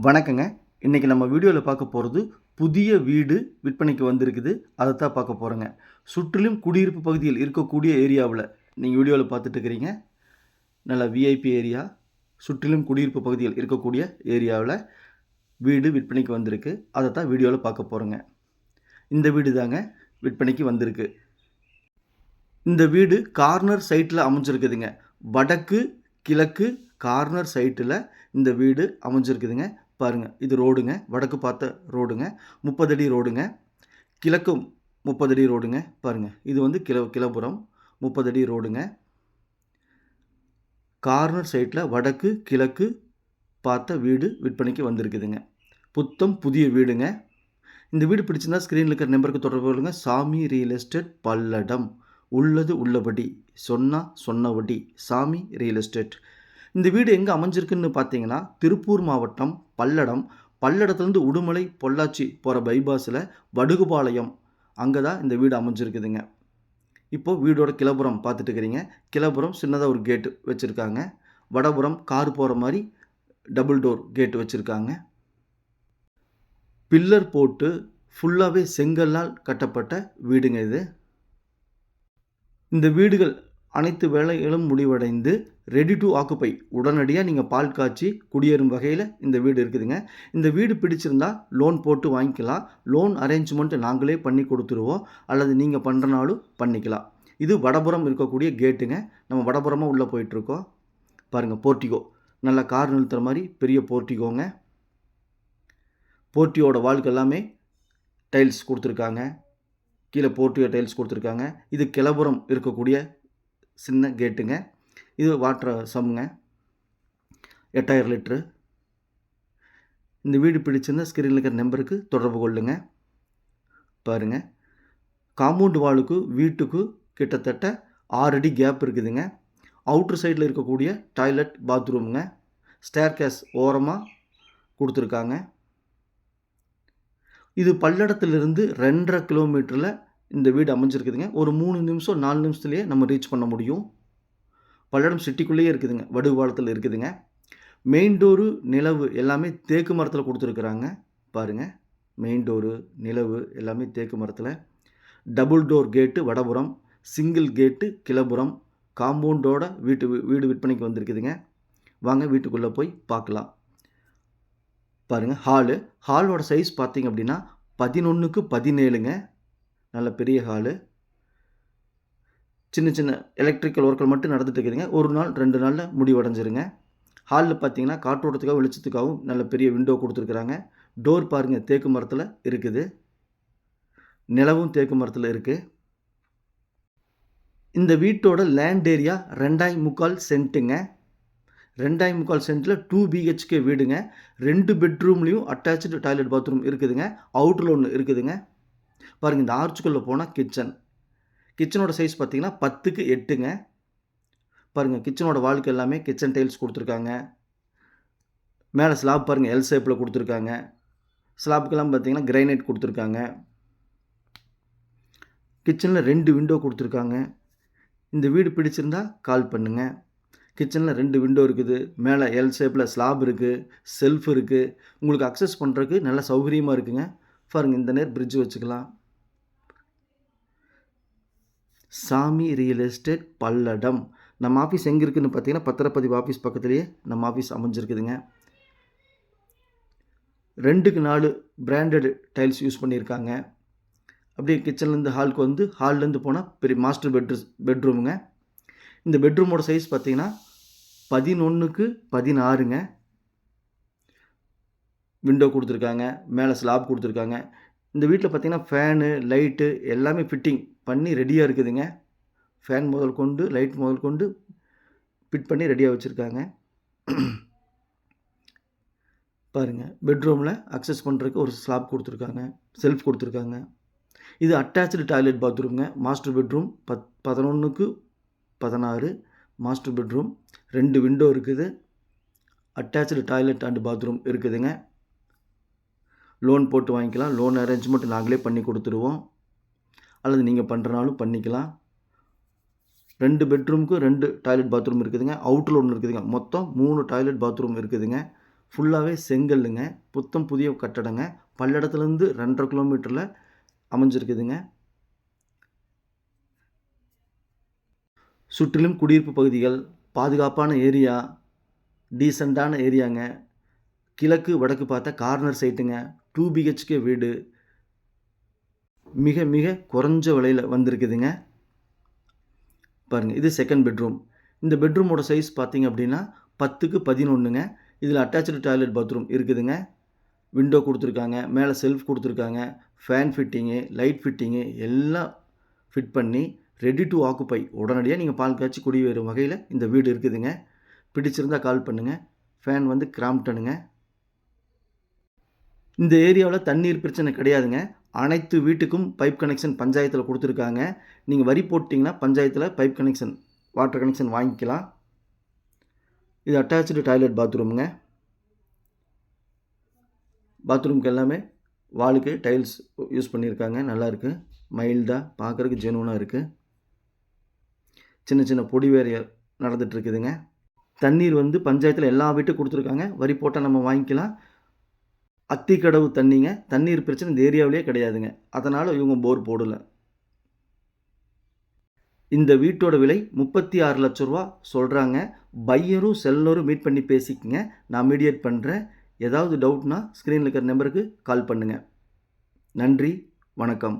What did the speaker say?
வணக்கங்க. இன்னைக்கு நம்ம வீடியோல பார்க்க போறது, புதிய வீடு விற்பனைக்கு வந்திருக்குது. அதத்தான் பார்க்க போறோங்க. சுற்றிலும் குடியிருப்பு பகுதியில் இருக்கக்கூடிய ஏரியாவுல, நீங்க வீடியோல பார்த்துட்டு இருக்கிறீங்க. நல்ல விஐபி ஏரியா. சுற்றிலும் குடியிருப்பு பகுதியில் இருக்கக்கூடிய ஏரியாவுல வீடு விற்பனைக்கு வந்திருக்கு. அதத்தான் வீடியோல பார்க்க போறோங்க. இந்த வீடு தாங்க விற்பனைக்கு வந்திருக்கு. இந்த வீடு கார்னர் சைட்ல அமைஞ்சிருக்குதுங்க. வடக்கு, கிழக்கு கார்னர் சைட்டில இந்த வீடு அமைஞ்சிருக்குதுங்க. பாருங்க, இது ரோடுங்க. வடக்கு பார்த்த ரோடுங்க. 30 அடி ரோடுங்க. கிழக்கும் 30 அடி ரோடுங்க. பாருங்க, இது வந்து கிழப்புறம் 30 அடி ரோடுங்க. கார்னர் சைட்ல வடக்கு, கிழக்கு பார்த்த வீடு விற்பனைக்கு வந்திருக்குதுங்க. புத்தம் புதிய வீடுங்க. இந்த வீடு பிடிச்சிருந்தா ஸ்க்ரீனில் இருக்கிற நம்பருக்கு தொடர்பு கொள்ளுங்க. சாமி ரியல் எஸ்டேட் பல்லடம். உள்ளது உள்ளபடி, சொன்னா சொன்னபடி. சாமி ரியல் எஸ்டேட். இந்த வீடு எங்கே அமைஞ்சிருக்குன்னு பார்த்தீங்கன்னா, திருப்பூர் மாவட்டம் பல்லடம். பல்லடத்துலேருந்து உடுமலை பொள்ளாச்சி போகிற பைபாஸில் வடுகுபாளையம், அங்கே தான் இந்த வீடு அமைஞ்சிருக்குதுங்க. இப்போது வீடோட கிளப்புறம் பார்த்துட்டு இருக்கிறீங்க. கிளப்புறம் சின்னதாக ஒரு கேட்டு வச்சுருக்காங்க. வடபுறம் கார் போகிற மாதிரி டபுள் டோர் கேட்டு வச்சுருக்காங்க. பில்லர் போட்டு ஃபுல்லாகவே செங்கல்லால் கட்டப்பட்ட வீடுங்க இது. இந்த வீடுகள் அனைத்து வேலைகளும் முடிவடைந்து ரெடி டு ஆக்குப்பை, உடனடியாக நீங்கள் பால் காய்ச்சி குடியேறும் வகையில் இந்த வீடு இருக்குதுங்க. இந்த வீடு பிடிச்சிருந்தா லோன் போட்டு வாங்கிக்கலாம். லோன் அரேஞ்ச்மெண்ட் நாங்களே பண்ணி கொடுத்துருவோம், அல்லது நீங்கள் பண்ணுறனாலும் பண்ணிக்கலாம். இது வடபுறம் இருக்கக்கூடிய கேட்டுங்க. நம்ம வடபுறமாக உள்ளே போயிட்டுருக்கோம். பாருங்கள், போர்ட்டிகோ. நல்லா கார் நிறுத்துகிற மாதிரி பெரிய போர்ட்டிகோங்க. போர்ட்டியோட வால்க்கு எல்லாமே டைல்ஸ் கொடுத்துருக்காங்க. கீழே போர்ட்டியோ டைல்ஸ் கொடுத்துருக்காங்க. இது கிளப்புறம் இருக்கக்கூடிய சின்ன கேட்டுங்க. இது வாட்டர் சம்முங்க, 8000 லிட்ரு. இந்த வீடு பிடிச்சிருந்தா ஸ்க்ரீனில் இருக்கிற நம்பருக்கு தொடர்பு கொள்ளுங்க. பாருங்கள், காம்பவுண்ட் வாலுக்கு வீட்டுக்கு கிட்டத்தட்ட 6 அடி கேப் இருக்குதுங்க. அவுட்ரு சைடில் இருக்கக்கூடிய டாய்லெட் பாத்ரூமுங்க. ஸ்டேர்கேஸ் ஓரமாக கொடுத்துருக்காங்க. இது பல்லடத்திலிருந்து 2.5 கிலோமீட்டரில் இந்த வீடு அமைஞ்சிருக்குதுங்க. ஒரு 3 நிமிஷம் 4 நிமிஷத்துலேயே நம்ம ரீச் பண்ண முடியும். பல்லடம் சிட்டிக்குள்ளேயே இருக்குதுங்க. வடுகுபாலத்தில் இருக்குதுங்க. மெயின் டோரு, நிலவு எல்லாமே தேக்கு மரத்தில் கொடுத்துருக்குறாங்க. பாருங்கள், மெயின் டோரு, நிலவு எல்லாமே தேக்கு மரத்தில். டபுள் டோர் கேட்டு வடபுறம், சிங்கிள் கேட்டு கிளப்புறம். காம்பவுண்டோட வீடு விற்பனைக்கு வந்திருக்குதுங்க. வாங்க வீட்டுக்குள்ளே போய் பார்க்கலாம். பாருங்கள், ஹாலோட சைஸ் பார்த்திங்க அப்படின்னா 11க்கு 17ங்க. நல்ல பெரிய ஹாலு. சின்ன சின்ன எலக்ட்ரிக்கல் ஒர்க்கள் மட்டும் நடந்துட்டு இருக்குதுங்க. ஒரு நாள் 2 நாளில் முடிவடைஞ்சிருங்க. ஹாலில் பார்த்தீங்கன்னா காற்றோட்டத்துக்காகவும் வெளிச்சத்துக்காகவும் நல்ல பெரிய விண்டோ கொடுத்துருக்குறாங்க. டோர் பாருங்கள், தேக்கு மரத்தில் இருக்குது. நிலவும் தேக்கு மரத்தில் இருக்குது. இந்த வீட்டோட லேண்ட் ஏரியா 2.25 சென்ட்டுங்க. 2.25 சென்ட்டில் 2 BHK வீடுங்க. 2 பெட்ரூம்லேயும் அட்டாச்சு டாய்லெட் பாத்ரூம் இருக்குதுங்க. அவுட்டரில் ஒன்று இருக்குதுங்க. பாருங்கள், இந்த ஆர்ச்சுக்குள்ளே போனால் கிச்சனோட சைஸ் பார்த்தீங்கன்னா 10க்கு 8ங்க. பாருங்கள், கிச்சனோட வால்க்கு எல்லாமே கிச்சன் டைல்ஸ் கொடுத்துருக்காங்க. மேலே ஸ்லாப் பாருங்கள், எல் ஷேப்பில் கொடுத்துருக்காங்க. ஸ்லாப்புக்கெல்லாம் பார்த்தீங்கன்னா கிரைனைட் கொடுத்துருக்காங்க. கிச்சனில் 2 விண்டோ கொடுத்துருக்காங்க. இந்த வீடு பிடிச்சிருந்தா கால் பண்ணுங்கள். கிச்சனில் 2 விண்டோ இருக்குது. மேலே எல் ஷேப்பில் ஸ்லாப் இருக்குது. செல்ஃப் இருக்குது. உங்களுக்கு அக்சஸ் பண்ணுறதுக்கு நல்ல சௌகரியமாக இருக்குங்க. பாருங்கள், இந்த நேர் பிரிட்ஜ் வச்சுக்கலாம். சாமி ரியல் எஸ்டேட் பல்லடம். நம்ம ஆஃபீஸ் எங்கே இருக்குதுன்னு பார்த்தீங்கன்னா, பத்திரப்பதிவு ஆஃபீஸ் பக்கத்துலேயே நம்ம ஆஃபீஸ் அமைஞ்சிருக்குதுங்க. 2க்கு 4 பிராண்டட் டைல்ஸ் யூஸ் பண்ணியிருக்காங்க. அப்படியே கிச்சன்லேருந்து ஹாலுக்கு வந்து, ஹால்லேருந்து போனால் பெரிய மாஸ்டர் பெட்ரூமுங்க. இந்த பெட்ரூமோட சைஸ் பார்த்தீங்கன்னா 11க்கு 16ங்க. விண்டோ கொடுத்துருக்காங்க. மேலே ஸ்லாப் கொடுத்துருக்காங்க. இந்த வீட்டில் பார்த்தீங்கன்னா ஃபேனு, லைட்டு எல்லாமே ஃபிட்டிங் பண்ணி ரெடியாக இருக்குதுங்க. ஃபேன் முதல் கொண்டு, லைட் முதல் கொண்டு ஃபிட் பண்ணி ரெடியாக வச்சுருக்காங்க. பாருங்கள், பெட்ரூமில் அக்சஸ் பண்ணுறதுக்கு ஒரு ஸ்லாப் கொடுத்துருக்காங்க. செல்ஃப் கொடுத்துருக்காங்க. இது அட்டாச்சு டாய்லெட் பாத்ரூம்ங்க. மாஸ்டர் பெட்ரூம் 11க்கு 16 மாஸ்டர் பெட்ரூம். 2 விண்டோ இருக்குது. அட்டாச்சு டாய்லெட் அண்ட் பாத்ரூம் இருக்குதுங்க. லோன் போட்டு வாங்கிக்கலாம். லோன் அரேஞ்ச்மெண்ட் நாங்களே பண்ணி கொடுத்துருவோம், அல்லது நீங்கள் பண்ணுறனாலும் பண்ணிக்கலாம். 2 பெட்ரூமுக்கு 2 டாய்லெட் பாத்ரூம் இருக்குதுங்க. அவுட்டரில் ஒன்று இருக்குதுங்க. மொத்தம் 3 டாய்லெட் பாத்ரூம் இருக்குதுங்க. ஃபுல்லாகவே செங்கல்லுங்க. புத்தம் புதிய கட்டடங்க. பல்லடத்துலேருந்து 2.5 கிலோமீட்டரில் அமைஞ்சிருக்குதுங்க. சுற்றிலும் குடியிருப்பு பகுதிகள், பாதுகாப்பான ஏரியா, டீசெண்டான ஏரியாங்க. கிழக்கு வடக்கு பார்த்தா கார்னர் சைட்டுங்க. 2 BHK வீடு. மிக மிக குறைஞ்ச விலையில் வந்திருக்குதுங்க. பாருங்கள், இது செகண்ட் பெட்ரூம். இந்த பெட்ரூமோட சைஸ் பார்த்தீங்க அப்படின்னா 10க்கு 11ங்க. இதில் அட்டாச்சு டாய்லெட் பாத்ரூம் இருக்குதுங்க. விண்டோ கொடுத்துருக்காங்க. மேலே செல்ஃப் கொடுத்துருக்காங்க. ஃபேன் ஃபிட்டிங்கு, லைட் ஃபிட்டிங்கு எல்லாம் ஃபிட் பண்ணி ரெடி டு ஆக்குப்பை, உடனடியாக நீங்கள் பால் காய்ச்சி குடியேறும் வகையில் இந்த வீடு இருக்குதுங்க. பிடிச்சிருந்தால் கால் பண்ணுங்கள். ஃபேன் வந்து கிராம்ப்டனுங்க. இந்த ஏரியாவில் தண்ணீர் பிரச்சனை கிடையாதுங்க. அனைத்து வீட்டுக்கும் பைப் கனெக்ஷன் பஞ்சாயத்தில் கொடுத்துருக்காங்க. நீங்கள் வரி போட்டிங்கன்னா பஞ்சாயத்தில் பைப் கனெக்ஷன், வாட்டர் கனெக்ஷன் வாங்கிக்கலாம். இது அட்டாச்சு டாய்லெட் பாத்ரூமுங்க. பாத்ரூமுக்கு எல்லாமே வாலுக்கு டைல்ஸ் யூஸ் பண்ணியிருக்காங்க. நல்லாயிருக்கு. மைல்டாக பார்க்குறதுக்கு ஜெனுவனாக இருக்குது. சின்ன சின்ன பொடி வேறைய நடந்துகிட்ருக்குதுங்க. தண்ணீர் வந்து பஞ்சாயத்தில் எல்லா வீட்டுக்கும் கொடுத்துருக்காங்க. வரி போட்டால் நம்ம வாங்கிக்கலாம். அத்திக்கடவு தண்ணிங்க. தண்ணீர் பிரச்சனை இந்த ஏரியாவிலே கிடையாதுங்க. அதனால் இவங்க போர் போடலை. இந்த வீட்டோட விலை 36 லட்ச ரூபா சொல்கிறாங்க. பையரும் செல்லரும் மீட் பண்ணி பேசிக்கங்க. நான் மீடியேட் பண்ணுறேன். ஏதாவது டவுட்னா ஸ்க்ரீனில் இருக்கிற நம்பருக்கு கால் பண்ணுங்கள். நன்றி, வணக்கம்.